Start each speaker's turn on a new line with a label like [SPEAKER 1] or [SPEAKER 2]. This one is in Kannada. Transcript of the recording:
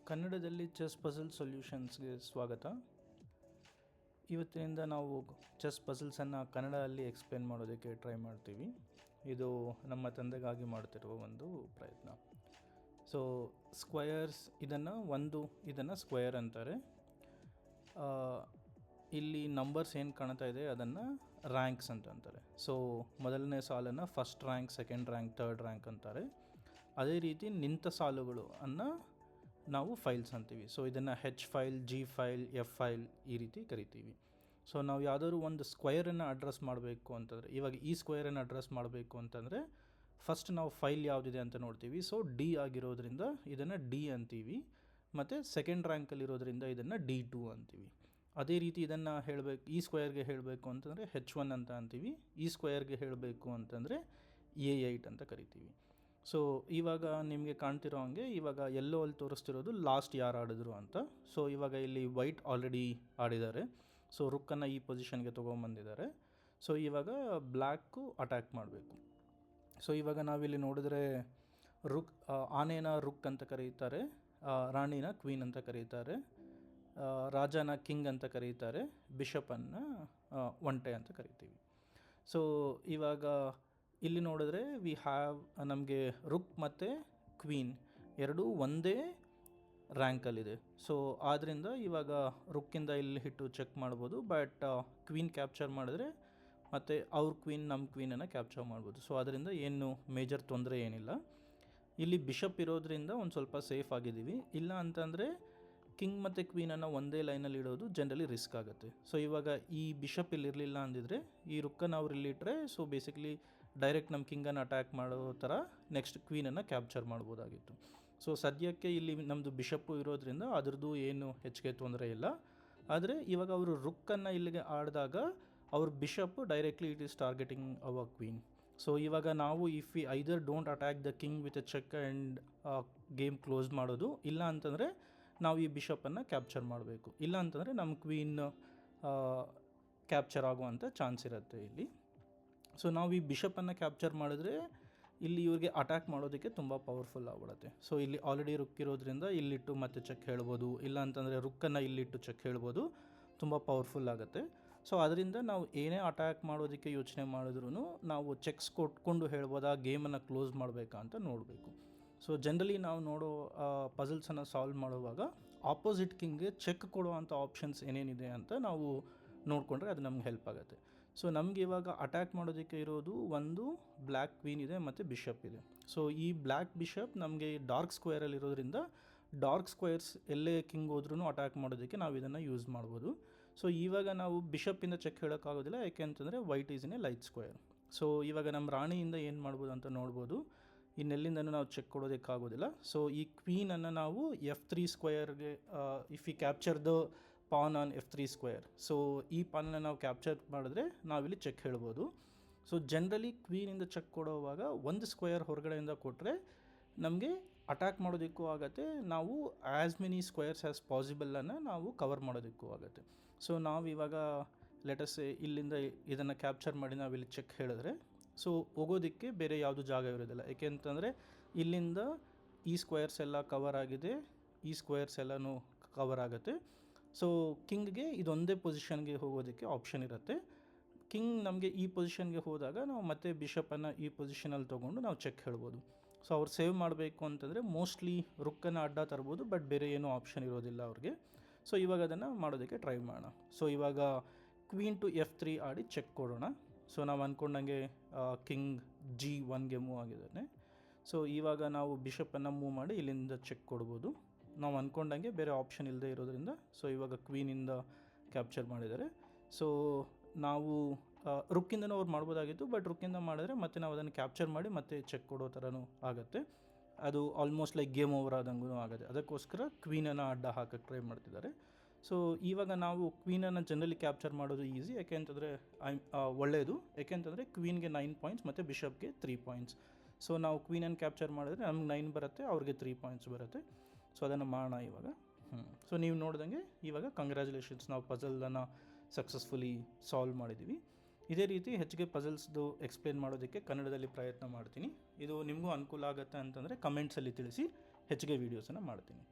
[SPEAKER 1] ಕನ್ನಡದಲ್ಲಿ ಚೆಸ್ ಪಜಲ್ ಸೊಲ್ಯೂಷನ್ಸ್ಗೆ ಸ್ವಾಗತ. ಇವತ್ತಿನಿಂದ ನಾವು ಚೆಸ್ ಪಜಲ್ಸನ್ನು ಕನ್ನಡದಲ್ಲಿ ಎಕ್ಸ್ಪ್ಲೇನ್ ಮಾಡೋದಕ್ಕೆ ಟ್ರೈ ಮಾಡ್ತೀವಿ. ಇದು ನಮ್ಮ ತಂದೆಗಾಗಿ ಮಾಡ್ತಿರುವ ಒಂದು ಪ್ರಯತ್ನ. ಸೊ ಸ್ಕ್ವಯರ್ಸ್ ಇದನ್ನು ಸ್ಕ್ವಯರ್ ಅಂತಾರೆ. ಇಲ್ಲಿ ನಂಬರ್ಸ್ ಏನು ಕಾಣ್ತಾ ಇದೆ ಅದನ್ನು ರ್ಯಾಂಕ್ಸ್ ಅಂತ ಅಂತಾರೆ. ಸೊ ಮೊದಲನೇ ಸಾಲನ್ನು first rank, second rank, third rank ಅಂತಾರೆ. ಅದೇ ರೀತಿ ನಿಂತ ಸಾಲುಗಳು ನಾವು ಫೈಲ್ಸ್ ಅಂತೀವಿ. ಸೊ ಇದನ್ನು H file, G file, F file ಈ ರೀತಿ ಕರಿತೀವಿ. ಸೊ ನಾವು ಯಾವುದಾದ್ರು ಒಂದು ಸ್ಕ್ವಯರನ್ನು ಅಡ್ರೆಸ್ ಮಾಡಬೇಕು ಅಂತಂದರೆ, ಇವಾಗ ಈ ಸ್ಕ್ವಯರನ್ನು ಅಡ್ರೆಸ್ ಮಾಡಬೇಕು ಅಂತಂದರೆ ಫಸ್ಟ್ ನಾವು ಫೈಲ್ ಯಾವುದಿದೆ ಅಂತ ನೋಡ್ತೀವಿ. ಸೊ ಡಿ ಆಗಿರೋದ್ರಿಂದ ಇದನ್ನು ಡಿ ಅಂತೀವಿ, ಮತ್ತು ಸೆಕೆಂಡ್ ರ್ಯಾಂಕಲ್ಲಿರೋದ್ರಿಂದ ಇದನ್ನು D2 ಅಂತೀವಿ. ಅದೇ ರೀತಿ ಇದನ್ನು ಹೇಳಬೇಕು, ಈ ಸ್ಕ್ವಯರ್ಗೆ ಹೇಳಬೇಕು ಅಂತಂದರೆ H1 ಅಂತ ಅಂತೀವಿ. ಈ ಸ್ಕ್ವಯರ್ಗೆ ಹೇಳಬೇಕು ಅಂತಂದರೆ A8 ಅಂತ ಕರಿತೀವಿ. ಸೊ ಇವಾಗ ನಿಮಗೆ ಕಾಣ್ತಿರೋ ಹಾಗೆ ಇವಾಗ ಎಲ್ಲೋ ಅಲ್ಲಿ ತೋರಿಸ್ತಿರೋದು ಲಾಸ್ಟ್ ಯಾರು ಆಡಿದ್ರು ಅಂತ. ಸೊ ಇವಾಗ ಇಲ್ಲಿ ವೈಟ್ ಆಲ್ರೆಡಿ ಆಡಿದ್ದಾರೆ. ಸೊ ರುಕ್ಕನ್ನು ಈ ಪೊಸಿಷನ್ಗೆ ತೊಗೊಂಬಂದಿದ್ದಾರೆ. ಸೊ ಇವಾಗ ಬ್ಲ್ಯಾಕು ಅಟ್ಯಾಕ್ ಮಾಡಬೇಕು. ಸೊ ಇವಾಗ ನಾವಿಲ್ಲಿ ನೋಡಿದ್ರೆ ಆನೆನ ರುಕ್ ಅಂತ ಕರೀತಾರೆ, ರಾಣಿನ ಕ್ವೀನ್ ಅಂತ ಕರೀತಾರೆ, ರಾಜನ ಕಿಂಗ್ ಅಂತ ಕರೀತಾರೆ, ಬಿಷಪನ್ನು ಒಂಟೆ ಅಂತ ಕರಿತೀವಿ. ಸೊ ಇವಾಗ ಇಲ್ಲಿ ನೋಡಿದ್ರೆ ನಮಗೆ ರುಕ್ ಮತ್ತು ಕ್ವೀನ್ ಎರಡೂ ಒಂದೇ ರ್ಯಾಂಕಲ್ಲಿದೆ. ಸೊ ಆದ್ದರಿಂದ ಇವಾಗ ರುಕ್ಕಿಂದ ಇಲ್ಲಿ ಹಿಟ್ಟು ಚೆಕ್ ಮಾಡ್ಬೋದು. ಬಟ್ ಕ್ವೀನ್ ಕ್ಯಾಪ್ಚರ್ ಮಾಡಿದ್ರೆ ಮತ್ತು ಅವ್ರ ಕ್ವೀನ್ ನಮ್ಮ ಕ್ವೀನನ್ನು ಕ್ಯಾಪ್ಚರ್ ಮಾಡ್ಬೋದು. ಸೊ ಅದರಿಂದ ಏನು ಮೇಜರ್ ತೊಂದರೆ ಏನಿಲ್ಲ. ಇಲ್ಲಿ ಬಿಷಪ್ ಇರೋದ್ರಿಂದ ಒಂದು ಸ್ವಲ್ಪ ಸೇಫ್ ಆಗಿದ್ದೀವಿ. ಇಲ್ಲ ಅಂತಂದರೆ ಕಿಂಗ್ ಮತ್ತು ಕ್ವೀನನ್ನು ಒಂದೇ ಲೈನಲ್ಲಿ ಇಡೋದು ಜನರಲಿ ರಿಸ್ಕ್ ಆಗುತ್ತೆ. ಸೊ ಇವಾಗ ಈ ಬಿಷಪ್ ಇಲ್ಲಿ ಇರಲಿಲ್ಲ ಅಂದಿದ್ರೆ ಈ ರುಕ್ಕನ್ನು ಅವ್ರು ಇಲ್ಲಿಟ್ಟರೆ ಸೊ ಬೇಸಿಕ್ಲಿ ಡೈರೆಕ್ಟ್ ನಮ್ಮ ಕಿಂಗನ್ನು ಅಟ್ಯಾಕ್ ಮಾಡೋ ಥರ ನೆಕ್ಸ್ಟ್ ಕ್ವೀನನ್ನು ಕ್ಯಾಪ್ಚರ್ ಮಾಡ್ಬೋದಾಗಿತ್ತು. ಸೊ ಸದ್ಯಕ್ಕೆ ಇಲ್ಲಿ ನಮ್ಮದು ಬಿಷಪ್ಪು ಇರೋದ್ರಿಂದ ಅದ್ರದ್ದು ಏನು ಹೆಚ್ಚಿಗೆ ತೊಂದರೆ ಇಲ್ಲ. ಆದರೆ ಇವಾಗ ಅವರು ರುಕ್ಕನ್ನು ಇಲ್ಲಿಗೆ ಆಡಿದಾಗ ಅವ್ರ bishop directly it is targeting our queen. So ಇವಾಗ ನಾವು if we either don't attack the king with a check and game close ಮಾಡೋದು, ಇಲ್ಲ ಅಂತಂದರೆ ನಾವು ಈ ಬಿಷಪ್ಪನ್ನು ಕ್ಯಾಪ್ಚರ್ ಮಾಡಬೇಕು. ಇಲ್ಲ ಅಂತಂದರೆ ನಮ್ಮ ಕ್ವೀನ್ ಕ್ಯಾಪ್ಚರ್ ಆಗುವಂಥ ಚಾನ್ಸ್ ಇರುತ್ತೆ ಇಲ್ಲಿ. ಸೊ ನಾವು ಈ ಬಿಷಪ್ಪನ್ನು ಕ್ಯಾಪ್ಚರ್ ಮಾಡಿದ್ರೆ ಇಲ್ಲಿ ಇವ್ರಿಗೆ ಅಟ್ಯಾಕ್ ಮಾಡೋದಕ್ಕೆ ತುಂಬ ಪವರ್ಫುಲ್ ಆಗ್ಬಿಡುತ್ತೆ. ಸೊ ಇಲ್ಲಿ ಆಲ್ರೆಡಿ ರುಕ್ ಇರೋದ್ರಿಂದ ಇಲ್ಲಿಟ್ಟು ಮತ್ತೆ ಚೆಕ್ ಹೇಳ್ಬೋದು, ಇಲ್ಲ ಅಂತಂದರೆ ರುಕ್ಕನ್ನು ಇಲ್ಲಿಟ್ಟು ಚೆಕ್ ಹೇಳ್ಬೋದು, ತುಂಬ ಪವರ್ಫುಲ್ ಆಗುತ್ತೆ. ಸೊ ಅದರಿಂದ ನಾವು ಏನೇ ಅಟ್ಯಾಕ್ ಮಾಡೋದಕ್ಕೆ ಯೋಚನೆ ಮಾಡಿದ್ರೂ ನಾವು ಚೆಕ್ಸ್ ಕೊಟ್ಕೊಂಡು ಹೇಳ್ಬೋದು, ಆ ಗೇಮನ್ನು ಕ್ಲೋಸ್ ಮಾಡಬೇಕಾ ಅಂತ ನೋಡಬೇಕು. ಸೊ ಜನರಲಿ ನಾವು ನೋಡೋ ಪಜಲ್ಸನ್ನು ಸಾಲ್ವ್ ಮಾಡುವಾಗ ಆಪೋಸಿಟ್ ಕಿಂಗ್ಗೆ ಚೆಕ್ ಕೊಡುವಂಥ ಆಪ್ಷನ್ಸ್ ಏನೇನಿದೆ ಅಂತ ನಾವು ನೋಡಿಕೊಂಡ್ರೆ ಅದು ನಮ್ಗೆ ಹೆಲ್ಪ್ ಆಗುತ್ತೆ. ಸೊ ನಮಗೆ ಇವಾಗ ಅಟ್ಯಾಕ್ ಮಾಡೋದಕ್ಕೆ ಇರೋದು ಒಂದು ಬ್ಲ್ಯಾಕ್ ಕ್ವೀನ್ ಇದೆ ಮತ್ತು ಬಿಷಪ್ ಇದೆ. ಸೊ ಈ ಬ್ಲ್ಯಾಕ್ ಬಿಷಪ್ ನಮಗೆ ಡಾರ್ಕ್ ಸ್ಕ್ವೇರಲ್ಲಿ ಇರೋದ್ರಿಂದ ಡಾರ್ಕ್ ಸ್ಕ್ವೇರ್ಸ್ ಎಲ್ಲೇ ಕಿಂಗ್ ಹೋದ್ರೂ ಅಟ್ಯಾಕ್ ಮಾಡೋದಕ್ಕೆ ನಾವು ಇದನ್ನು ಯೂಸ್ ಮಾಡ್ಬೋದು. ಸೊ ಇವಾಗ ನಾವು ಬಿಷಪ್ಪಿಂದ ಚೆಕ್ ಹೇಳೋಕ್ಕಾಗೋದಿಲ್ಲ, ಯಾಕೆ ಅಂತಂದರೆ white is in a light square. So ಇವಾಗ ನಮ್ಮ ರಾಣಿಯಿಂದ ಏನು ಮಾಡ್ಬೋದು ಅಂತ ನೋಡ್ಬೋದು. ಇನ್ನೆಲ್ಲಿಂದನೂ ನಾವು ಚೆಕ್ ಕೊಡೋದಕ್ಕಾಗೋದಿಲ್ಲ. ಸೊ ಈ ಕ್ವೀನನ್ನು ನಾವು F3 ಸ್ಕ್ವೇರ್ಗೆ ಇಫ್ ಈ capture the PAN on F3 square, so ಈ ಪಾನನ್ನು ನಾವು ಕ್ಯಾಪ್ಚರ್ ಮಾಡಿದ್ರೆ ನಾವಿಲ್ಲಿ ಚೆಕ್ ಹೇಳ್ಬೋದು. ಸೊ ಜನರಲಿ ಕ್ವೀನಿಂದ ಚೆಕ್ ಕೊಡೋವಾಗ ಒಂದು ಸ್ಕ್ವೇರ್ ಹೊರಗಡೆಯಿಂದ ಕೊಟ್ಟರೆ ನಮಗೆ ಅಟ್ಯಾಕ್ ಮಾಡೋದಕ್ಕೂ ಆಗುತ್ತೆ, ನಾವು ಆ್ಯಸ್ ಮೆನಿ ಸ್ಕ್ವೇರ್ಸ್ ಆ್ಯಸ್ ಪಾಸಿಬಲನ್ನು ನಾವು ಕವರ್ ಮಾಡೋದಕ್ಕೂ ಆಗುತ್ತೆ. ಸೊ ನಾವು ಇವಾಗ ಲೆಟಸ್ ಇಲ್ಲಿಂದ ಇದನ್ನು ಕ್ಯಾಪ್ಚರ್ ಮಾಡಿ ನಾವಿಲ್ಲಿ ಚೆಕ್ ಹೇಳಿದ್ರೆ ಸೊ ಹೋಗೋದಕ್ಕೆ ಬೇರೆ ಯಾವುದು ಜಾಗ ಇರೋದಿಲ್ಲ. ಏಕೆ ಅಂತಂದರೆ ಇಲ್ಲಿಂದ ಈ ಸ್ಕ್ವೇರ್ಸ್ ಎಲ್ಲ ಕವರ್ ಆಗಿದೆ, ಈ ಸ್ಕ್ವೇರ್ಸ್ ಎಲ್ಲನೂ ಕವರ್ ಆಗುತ್ತೆ. ಸೊ ಕಿಂಗ್ಗೆ ಇದೊಂದೇ ಪೊಸಿಷನ್ಗೆ ಹೋಗೋದಕ್ಕೆ ಆಪ್ಷನ್ ಇರುತ್ತೆ. ಕಿಂಗ್ ನಮಗೆ ಈ ಪೊಸಿಷನ್ಗೆ ಹೋದಾಗ ನಾವು ಮತ್ತೆ ಬಿಷಪ್ಪನ್ನು ಈ ಪೊಸಿಷನಲ್ಲಿ ತೊಗೊಂಡು ನಾವು ಚೆಕ್ ಹೇಳ್ಬೋದು. ಸೊ ಅವ್ರು ಸೇವ್ ಮಾಡಬೇಕು ಅಂತಂದರೆ ಮೋಸ್ಟ್ಲಿ ರುಕ್ಕನ್ನು ಅಡ್ಡ ತರ್ಬೋದು, ಬಟ್ ಬೇರೆ ಏನೂ ಆಪ್ಷನ್ ಇರೋದಿಲ್ಲ ಅವ್ರಿಗೆ. ಸೊ ಇವಾಗ ಅದನ್ನು ಮಾಡೋದಕ್ಕೆ ಟ್ರೈ ಮಾಡೋಣ. ಸೊ ಇವಾಗ ಕ್ವೀನ್ ಟು F3 ಆಡಿ ಚೆಕ್ ಕೊಡೋಣ. ಸೊ ನಾವು ಅಂದ್ಕೊಂಡಂಗೆ ಕಿಂಗ್ G1ಗೆ ಮೂವ್ ಆಗಿದ್ದಾನೆ. ಸೊ ಇವಾಗ ನಾವು ಬಿಷಪ್ಪನ್ನು ಮೂವ್ ಮಾಡಿ ಇಲ್ಲಿಂದ ಚೆಕ್ ಕೊಡ್ಬೋದು. ನಾವು ಅಂದ್ಕೊಂಡಂಗೆ ಬೇರೆ ಆಪ್ಷನ್ ಇಲ್ಲದೆ ಇರೋದ್ರಿಂದ ಸೊ ಇವಾಗ ಕ್ವೀನಿಂದ ಕ್ಯಾಪ್ಚರ್ ಮಾಡಿದ್ದಾರೆ. ಸೊ ನಾವು ರುಕ್ಕಿಂದನೂ ಅವ್ರು ಮಾಡ್ಬೋದಾಗಿತ್ತು, ಬಟ್ ರುಕ್ಕಿಂದ ಮಾಡಿದ್ರೆ ಮತ್ತೆ ನಾವು ಅದನ್ನು ಕ್ಯಾಪ್ಚರ್ ಮಾಡಿ ಮತ್ತೆ ಚೆಕ್ ಕೊಡೋ ಥರನೂ ಆಗುತ್ತೆ. ಅದು ಆಲ್ಮೋಸ್ಟ್ ಲೈಕ್ ಗೇಮ್ ಓವರ್ ಆದಂಗೂ ಆಗುತ್ತೆ. ಅದಕ್ಕೋಸ್ಕರ ಕ್ವೀನನ್ನು ಅಡ್ಡ ಹಾಕೋಕ್ಕೆ ಟ್ರೈ ಮಾಡ್ತಿದ್ದಾರೆ. ಸೊ ಇವಾಗ ನಾವು ಕ್ವೀನನ್ನು ಜನರಲಿ ಕ್ಯಾಪ್ಚರ್ ಮಾಡೋದು ಈಸಿ, ಯಾಕೆ ಅಂತಂದರೆ ಒಳ್ಳೆಯದು. ಯಾಕೆಂತಂದರೆ ಕ್ವೀನ್ಗೆ 9 ಪಾಯಿಂಟ್ಸ್ ಮತ್ತು ಬಿಷಪ್ಗೆ 3 ಪಾಯಿಂಟ್ಸ್. ಸೊ ನಾವು ಕ್ವೀನನ್ನು ಕ್ಯಾಪ್ಚರ್ ಮಾಡಿದ್ರೆ ನಮ್ಗೆ 9 ಬರುತ್ತೆ, ಅವ್ರಿಗೆ 3 ಪಾಯಿಂಟ್ಸ್ ಬರುತ್ತೆ. ಸೊ ಅದನ್ನು ಮಾಡೋಣ ಇವಾಗ. ಸೊ ನೀವು ನೋಡ್ದಂಗೆ ಇವಾಗ ಕಂಗ್ರ್ಯಾಚುಲೇಷನ್ಸ್, ನಾವು ಪಜಲನ್ನು ಸಕ್ಸಸ್ಫುಲಿ ಸಾಲ್ವ್ ಮಾಡಿದ್ದೀವಿ. ಇದೇ ರೀತಿ ಹೆಚ್ಚಿಗೆ ಪಜಲ್ಸ್ದು ಎಕ್ಸ್ಪ್ಲೇನ್ ಮಾಡೋದಕ್ಕೆ ಕನ್ನಡದಲ್ಲಿ ಪ್ರಯತ್ನ ಮಾಡ್ತೀನಿ. ಇದು ನಿಮಗೂ ಅನುಕೂಲ ಆಗುತ್ತೆ ಅಂತಂದರೆ ಕಮೆಂಟ್ಸಲ್ಲಿ ತಿಳಿಸಿ, ಹೆಚ್ಚಿಗೆ ವೀಡಿಯೋಸನ್ನು ಮಾಡ್ತೀನಿ.